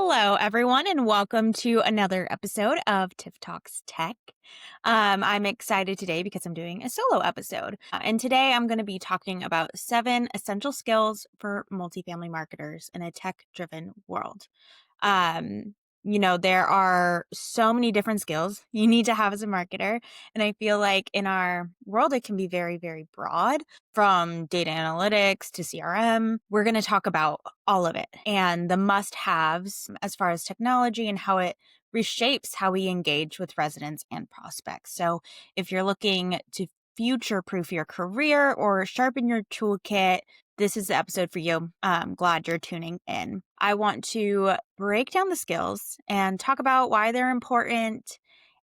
Hello, everyone, and welcome to another episode of Tiff Talks Tech. I'm excited today because I'm doing a solo episode. And today I'm going to be talking about 7 essential skills for multifamily marketers in a tech-driven world. Um, there are so many different skills you need to have as a marketer. And I feel like in our world, it can be very, very broad from data analytics to CRM. We're going to talk about all of it and the must haves as far as technology and how it reshapes how we engage with residents and prospects. So if you're looking to future proof your career or sharpen your toolkit, this is the episode for you. I'm glad you're tuning in. I want to break down the skills and talk about why they're important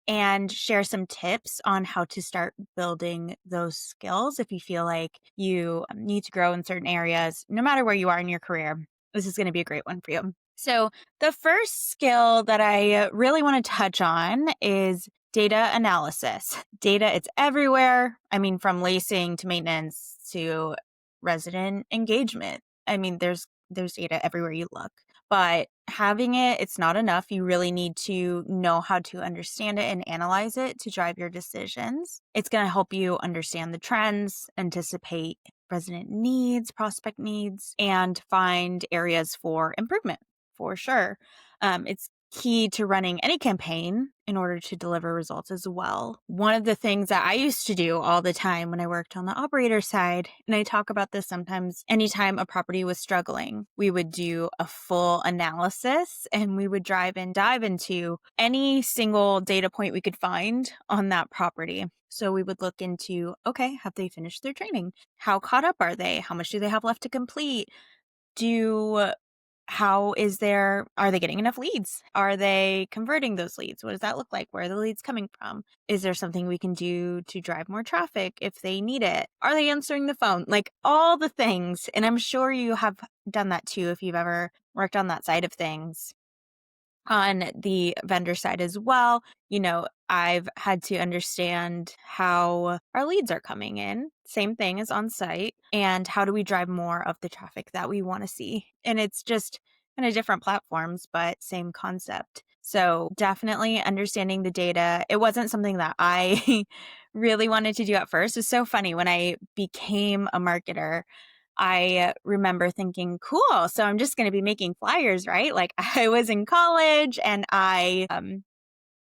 and share some tips on how to start building those skills if you feel like you need to grow in certain areas, no matter where you are in your career. This is going to be a great one for you. So, the first skill that I really want to touch on is data analysis. Data, it's everywhere. I mean, from leasing to maintenance to resident engagement. I mean, there's data everywhere you look. But having it, it's not enough. You really need to know how to understand it and analyze it to drive your decisions. It's going to help you understand the trends, anticipate resident needs, prospect needs, and find areas for improvement for sure. It's key to running any campaign in order to deliver results as well. One of the things that I used to do all the time when I worked on the operator side, and I talk about this sometimes anytime a property was struggling, we would do a full analysis and we would dive into any single data point we could find on that property. So we would look into, okay, have they finished their training? How caught up are they? How much do they have left to complete? Are they getting enough leads? Are they converting those leads? What does that look like? Where are the leads coming from? Is there something we can do to drive more traffic if they need it? Are they answering the phone? Like all the things. And I'm sure you have done that too if you've ever worked on that side of things. On the vendor side as well, I've had to understand how our leads are coming in. Same thing as on site. And how do we drive more of the traffic that we want to see? And it's just kind of different platforms, but same concept. So definitely understanding the data. It wasn't something that I really wanted to do at first. It's so funny. When I became a marketer, I remember thinking, cool, so I'm just going to be making flyers, right? Like I was in college and I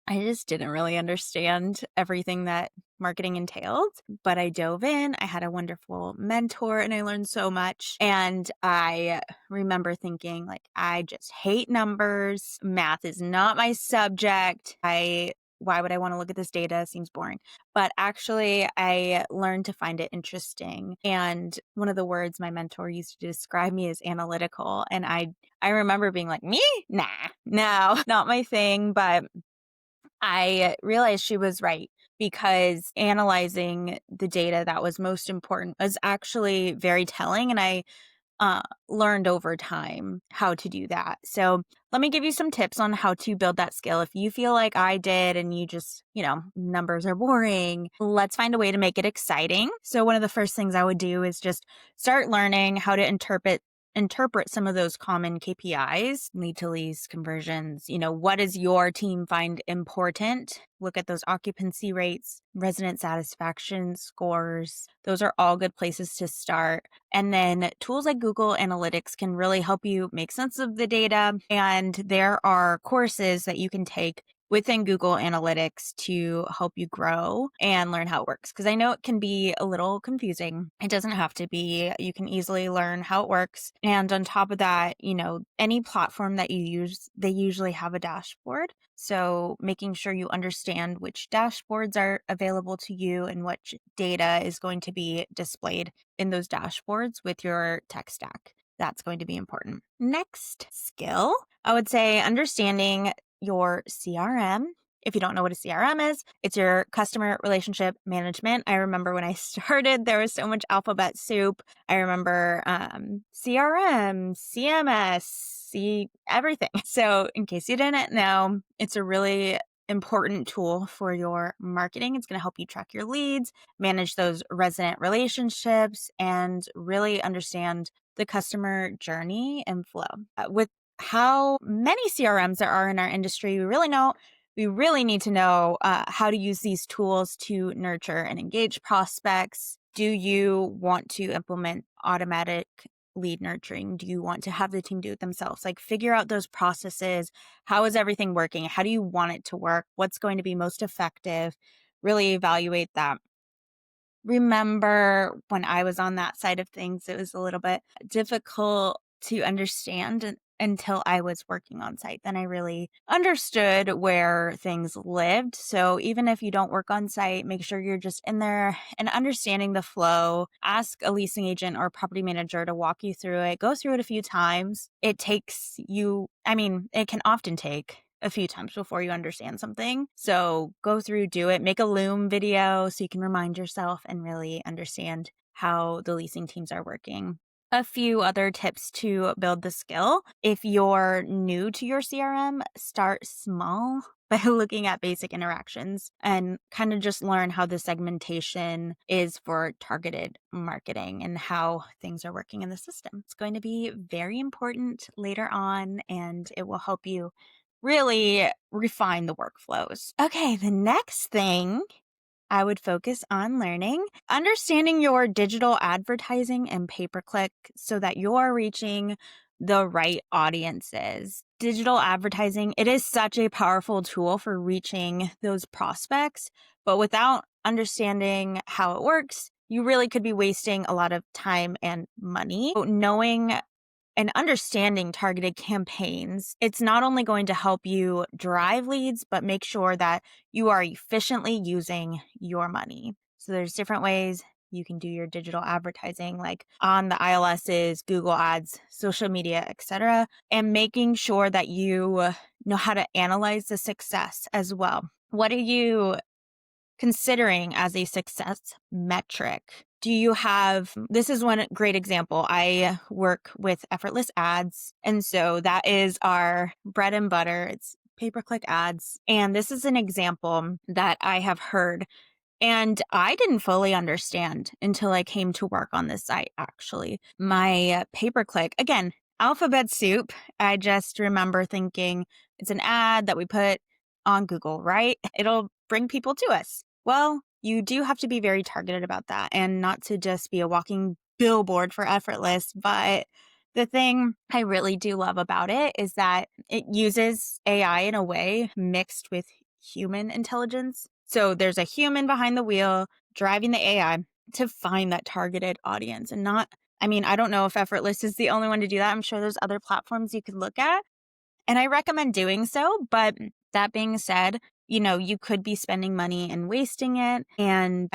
just didn't really understand everything that marketing entailed, but I dove in. I had a wonderful mentor and I learned so much. And I remember thinking like, I just hate numbers. Math is not my subject. Why would I want to look at this data? It seems boring. But actually, I learned to find it interesting. And one of the words my mentor used to describe me is analytical. And I remember being like, me? Nah, no, not my thing. But I realized she was right because analyzing the data that was most important was actually very telling. And I learned over time how to do that. So let me give you some tips on how to build that skill. If you feel like I did and you just, numbers are boring, let's find a way to make it exciting. So one of the first things I would do is just start learning how to interpret some of those common KPIs, lead to lease conversions. What does your team find important? Look at those occupancy rates, resident satisfaction scores. Those are all good places to start. And then tools like Google Analytics can really help you make sense of the data. And there are courses that you can take within Google Analytics to help you grow and learn how it works. Because I know it can be a little confusing. It doesn't have to be. You can easily learn how it works. And on top of that, any platform that you use, they usually have a dashboard. So making sure you understand which dashboards are available to you and which data is going to be displayed in those dashboards with your tech stack. That's going to be important. Next skill, I would say understanding your CRM. If you don't know what a CRM is, it's your customer relationship management. I remember when I started, there was so much alphabet soup. I remember CRM, CMS, everything. So in case you didn't know, it's a really important tool for your marketing. It's going to help you track your leads, manage those resident relationships, and really understand the customer journey and flow. With how many CRMs there are in our industry. We really need to know how to use these tools to nurture and engage prospects. Do you want to implement automatic lead nurturing? Do you want to have the team do it themselves? Like, figure out those processes. How is everything working? How do you want it to work? What's going to be most effective? Really evaluate that. Remember when I was on that side of things, it was a little bit difficult to understand until I was working on site. Then I really understood where things lived. So even if you don't work on site, make sure you're just in there and understanding the flow. Ask a leasing agent or property manager to walk you through it. Go through it a few times. It can often take a few times before you understand something. So go through, do it, make a Loom video so you can remind yourself and really understand how the leasing teams are working. A few other tips to build the skill. If you're new to your CRM, start small by looking at basic interactions and kind of just learn how the segmentation is for targeted marketing and how things are working in the system. It's going to be very important later on, and it will help you really refine the workflows. Okay, the next thing I would focus on learning, understanding your digital advertising and pay-per-click so that you're reaching the right audiences. Digital advertising, it is such a powerful tool for reaching those prospects, but without understanding how it works, you really could be wasting a lot of time and money. Knowing and understanding targeted campaigns, it's not only going to help you drive leads, but make sure that you are efficiently using your money. So there's different ways you can do your digital advertising, like on the ILSs, Google Ads, social media, etc., and making sure that you know how to analyze the success as well. What are you considering as a success metric? Do you have, this is one great example. I work with effortless ads. And so that is our bread and butter. It's pay-per-click ads. And this is an example that I have heard and I didn't fully understand until I came to work on this site, actually. My pay-per-click, again, alphabet soup. I just remember thinking it's an ad that we put on Google, right? It'll bring people to us. Well, you do have to be very targeted about that and not to just be a walking billboard for effortless. But the thing I really do love about it is that it uses AI in a way mixed with human intelligence. So there's a human behind the wheel driving the AI to find that targeted audience and not, I don't know if Effortless is the only one to do that. I'm sure there's other platforms you could look at. And I recommend doing so. But that being said, you could be spending money and wasting it. And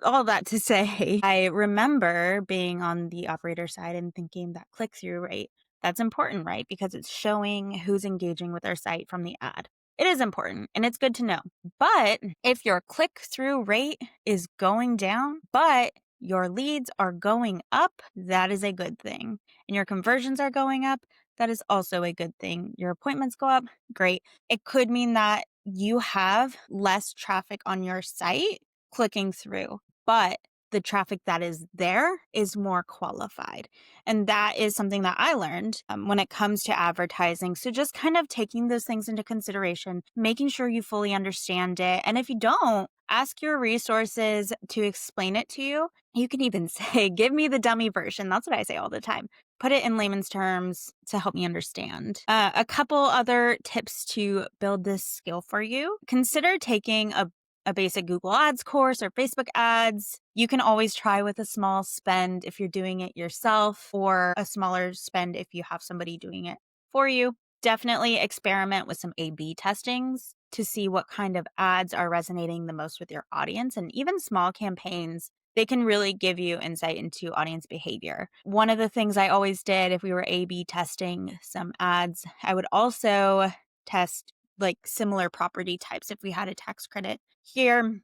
all that to say, I remember being on the operator side and thinking that click-through rate, that's important, right? Because it's showing who's engaging with our site from the ad. It is important and it's good to know. But if your click-through rate is going down, but your leads are going up, that is a good thing. And your conversions are going up, that is also a good thing. Your appointments go up, great. It could mean that you have less traffic on your site clicking through, but the traffic that is there is more qualified. And that is something that I learned when it comes to advertising. So just kind of taking those things into consideration, making sure you fully understand it. And if you don't, ask your resources to explain it to you. You can even say, give me the dummy version. That's what I say all the time. Put it in layman's terms to help me understand. A couple other tips to build this skill for you. Consider taking a basic Google Ads course or Facebook ads. You can always try with a small spend if you're doing it yourself, or a smaller spend if you have somebody doing it for you. Definitely experiment with some A/B testings to see what kind of ads are resonating the most with your audience. And even small campaigns, they can really give you insight into audience behavior. One of the things I always did if we were A/B testing some ads, I would also test like similar property types. If we had a tax credit here,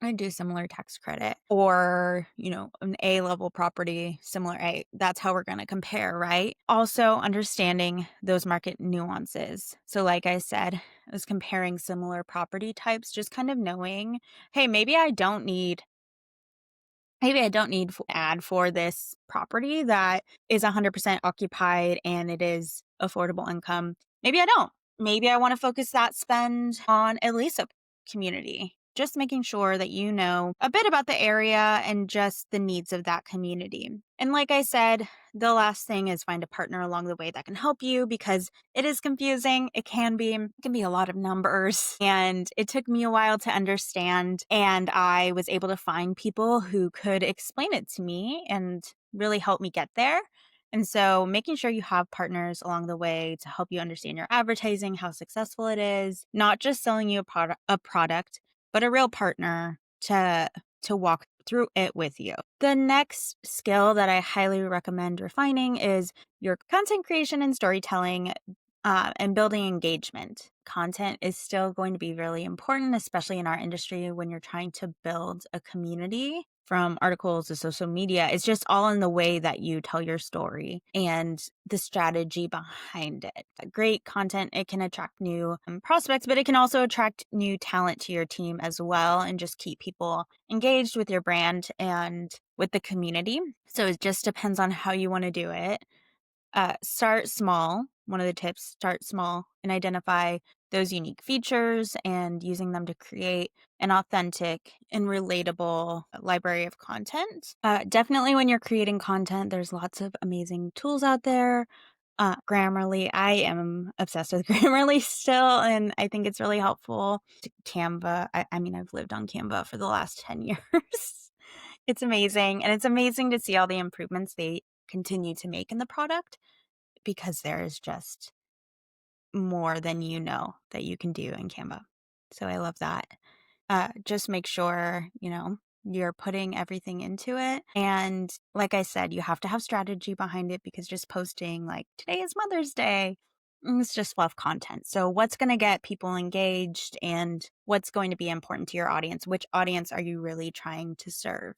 I'd do similar tax credit, or, an A-level property, similar A. That's how we're going to compare, right? Also understanding those market nuances. So like I said, I was comparing similar property types, just kind of knowing, hey, maybe I don't need ad for this property that is 100% occupied and it is affordable income. Maybe I don't. Maybe I want to focus that spend on at least a community. Just making sure that you know a bit about the area and just the needs of that community. And like I said, the last thing is find a partner along the way that can help you because it is confusing. It can be a lot of numbers. And it took me a while to understand. And I was able to find people who could explain it to me and really help me get there. And so making sure you have partners along the way to help you understand your advertising, how successful it is, not just selling you a product, but a real partner to walk through it with you. The next skill that I highly recommend refining is your content creation and storytelling, and building engagement. Content is still going to be really important, especially in our industry when you're trying to build a community from articles to social media. It's just all in the way that you tell your story and the strategy behind it. Great content, it can attract new prospects, but it can also attract new talent to your team as well and just keep people engaged with your brand and with the community. So it just depends on how you want to do it. Start small. One of the tips, start small and identify those unique features and using them to create an authentic and relatable library of content. Definitely when you're creating content, there's lots of amazing tools out there. Grammarly, I am obsessed with Grammarly still, and I think it's really helpful. Canva, I mean, I've lived on Canva for the last 10 years. It's amazing. And it's amazing to see all the improvements they continue to make in the product because there is just more than you know that you can do in Canva. So I love that. Just make sure, you're putting everything into it. And like I said, you have to have strategy behind it because just posting like today is Mother's Day, it's just fluff content. So what's going to get people engaged and what's going to be important to your audience? Which audience are you really trying to serve?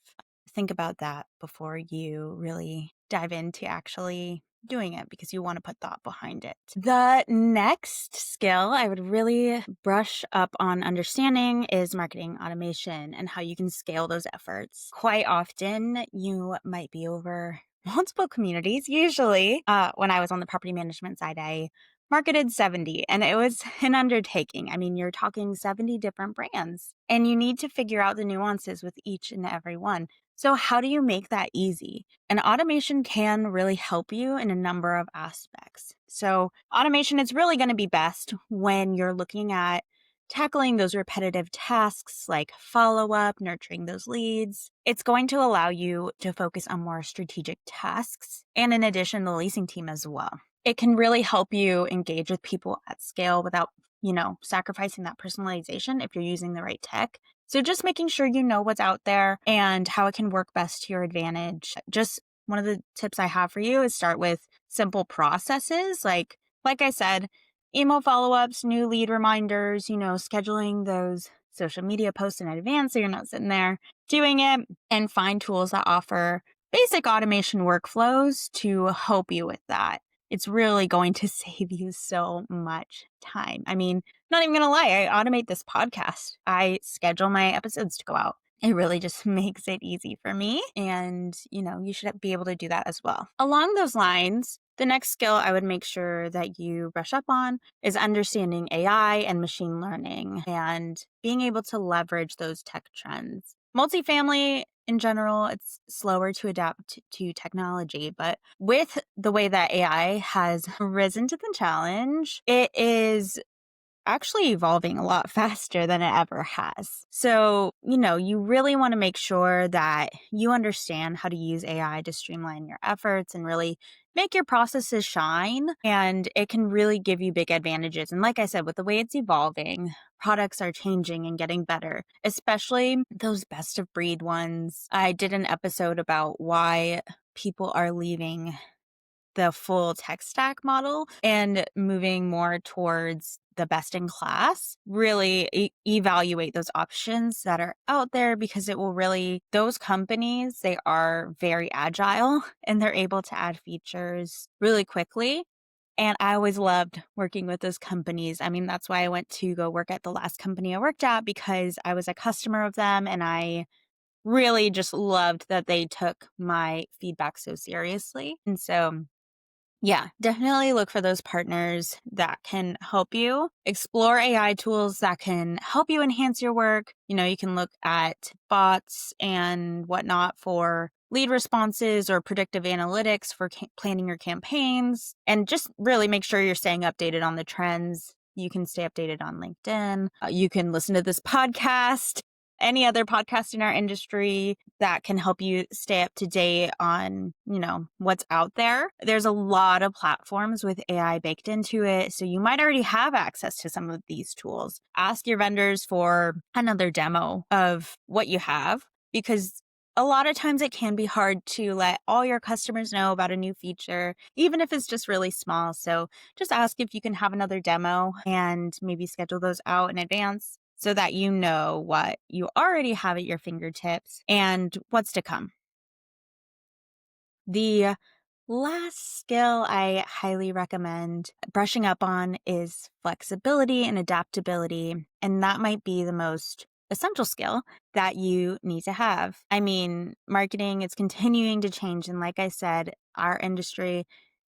Think about that before you really dive into actually doing it because you want to put thought behind it. The next skill I would really brush up on understanding is marketing automation and how you can scale those efforts. Quite often, you might be over multiple communities. Usually, when I was on the property management side, I marketed 70 and it was an undertaking. I mean, you're talking 70 different brands and you need to figure out the nuances with each and every one. So how do you make that easy? And automation can really help you in a number of aspects. So automation is really going to be best when you're looking at tackling those repetitive tasks like follow-up, nurturing those leads. It's going to allow you to focus on more strategic tasks and in addition, the leasing team as well. It can really help you engage with people at scale without, sacrificing that personalization if you're using the right tech. So just making sure you know what's out there and how it can work best to your advantage. Just one of the tips I have for you is start with simple processes. Like I said, email follow-ups, new lead reminders, scheduling those social media posts in advance so you're not sitting there doing it, and find tools that offer basic automation workflows to help you with that. It's really going to save you so much time. I mean, not even gonna lie, I automate this podcast. I schedule my episodes to go out. It really just makes it easy for me. And, you should be able to do that as well. Along those lines, the next skill I would make sure that you brush up on is understanding AI and machine learning and being able to leverage those tech trends. Multifamily in general, it's slower to adapt to technology, but with the way that AI has risen to the challenge, it is actually evolving a lot faster than it ever has. So, you really want to make sure that you understand how to use AI to streamline your efforts and really make your processes shine. And it can really give you big advantages. And like I said, with the way it's evolving, products are changing and getting better, especially those best of breed ones. I did an episode about why people are leaving the full tech stack model and moving more towards the best in class. Really evaluate those options that are out there because it will really, those companies, they are very agile and they're able to add features really quickly. And I always loved working with those companies. I mean, that's why I went to go work at the last company I worked at because I was a customer of them and I really just loved that they took my feedback so seriously. And so Yeah, definitely look for those partners that can help you explore AI tools that can help you enhance your work. You can look at bots and whatnot for lead responses or predictive analytics for planning your campaigns, and just really make sure you're staying updated on the trends. You can stay updated on LinkedIn. You can listen to this podcast, any other podcast in our industry that can help you stay up to date on, what's out there. There's a lot of platforms with AI baked into it. So you might already have access to some of these tools. Ask your vendors for another demo of what you have, because a lot of times it can be hard to let all your customers know about a new feature, even if it's just really small. So just ask if you can have another demo and maybe schedule those out in advance so that you know what you already have at your fingertips and what's to come. The last skill I highly recommend brushing up on is flexibility and adaptability. And that might be the most essential skill that you need to have. I mean, marketing is continuing to change. And like I said, our industry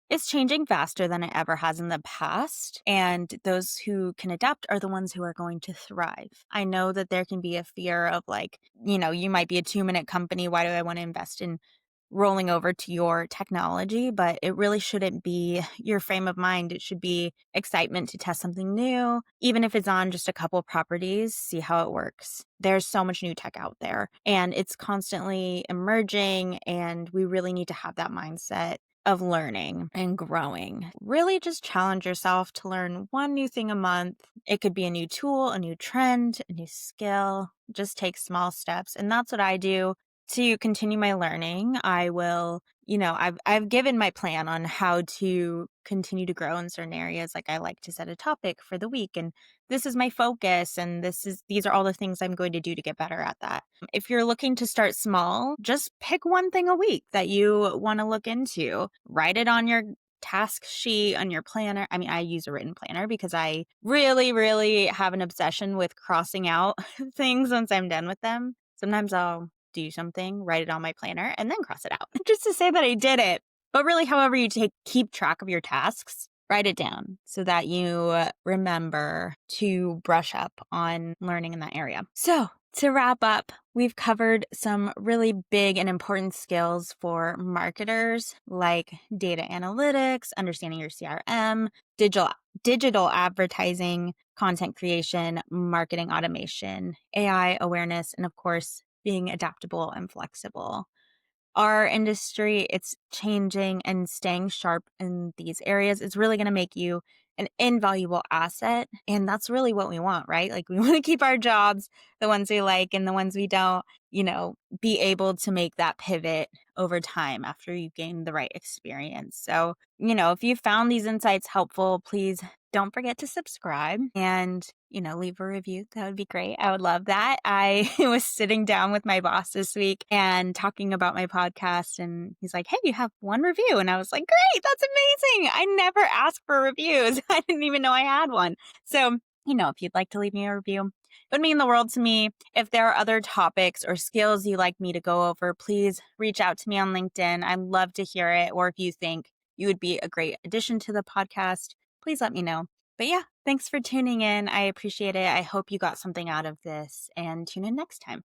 is changing faster than it ever has in the past. And those who can adapt are the ones who are going to thrive. I know that there can be a fear of like, you might be a 2-minute company. Why do I want to invest in rolling over to your technology? But it really shouldn't be your frame of mind. It should be excitement to test something new, even if it's on just a couple properties, see how it works. There's so much new tech out there and it's constantly emerging, and we really need to have that mindset of learning and growing. Really just challenge yourself to learn one new thing a month. It could be a new tool, a new trend, a new skill. Just take small steps. And that's what I do to continue my learning. I will, I've given my plan on how to continue to grow in certain areas. Like I like to set a topic for the week, and this is my focus, and these are all the things I'm going to do to get better at that. If you're looking to start small, just pick one thing a week that you want to look into. Write it on your task sheet, on your planner. I mean, I use a written planner because I really, really have an obsession with crossing out things once I'm done with them. Sometimes I'll do something, write it on my planner, and then cross it out just to say that I did it. But really, however you keep track of your tasks, write it down so that you remember to brush up on learning in that area. So to wrap up, we've covered some really big and important skills for marketers like data analytics, understanding your CRM, digital advertising, content creation, marketing automation, AI awareness, and of course, being adaptable and flexible. Our industry, it's changing, and staying sharp in these areas is really going to make you an invaluable asset. And that's really what we want, right? Like we want to keep our jobs, the ones we like and the ones we don't, be able to make that pivot over time after you gain the right experience. So, if you found these insights helpful, please don't forget to subscribe and, leave a review. That would be great. I would love that. I was sitting down with my boss this week and talking about my podcast, and he's like, "Hey, you have one review." And I was like, "Great. That's amazing. I never ask for reviews. I didn't even know I had one." So, if you'd like to leave me a review, it would mean the world to me. If there are other topics or skills you'd like me to go over, please reach out to me on LinkedIn. I'd love to hear it. Or if you think you would be a great addition to the podcast, please let me know. But yeah, thanks for tuning in. I appreciate it. I hope you got something out of this, and tune in next time.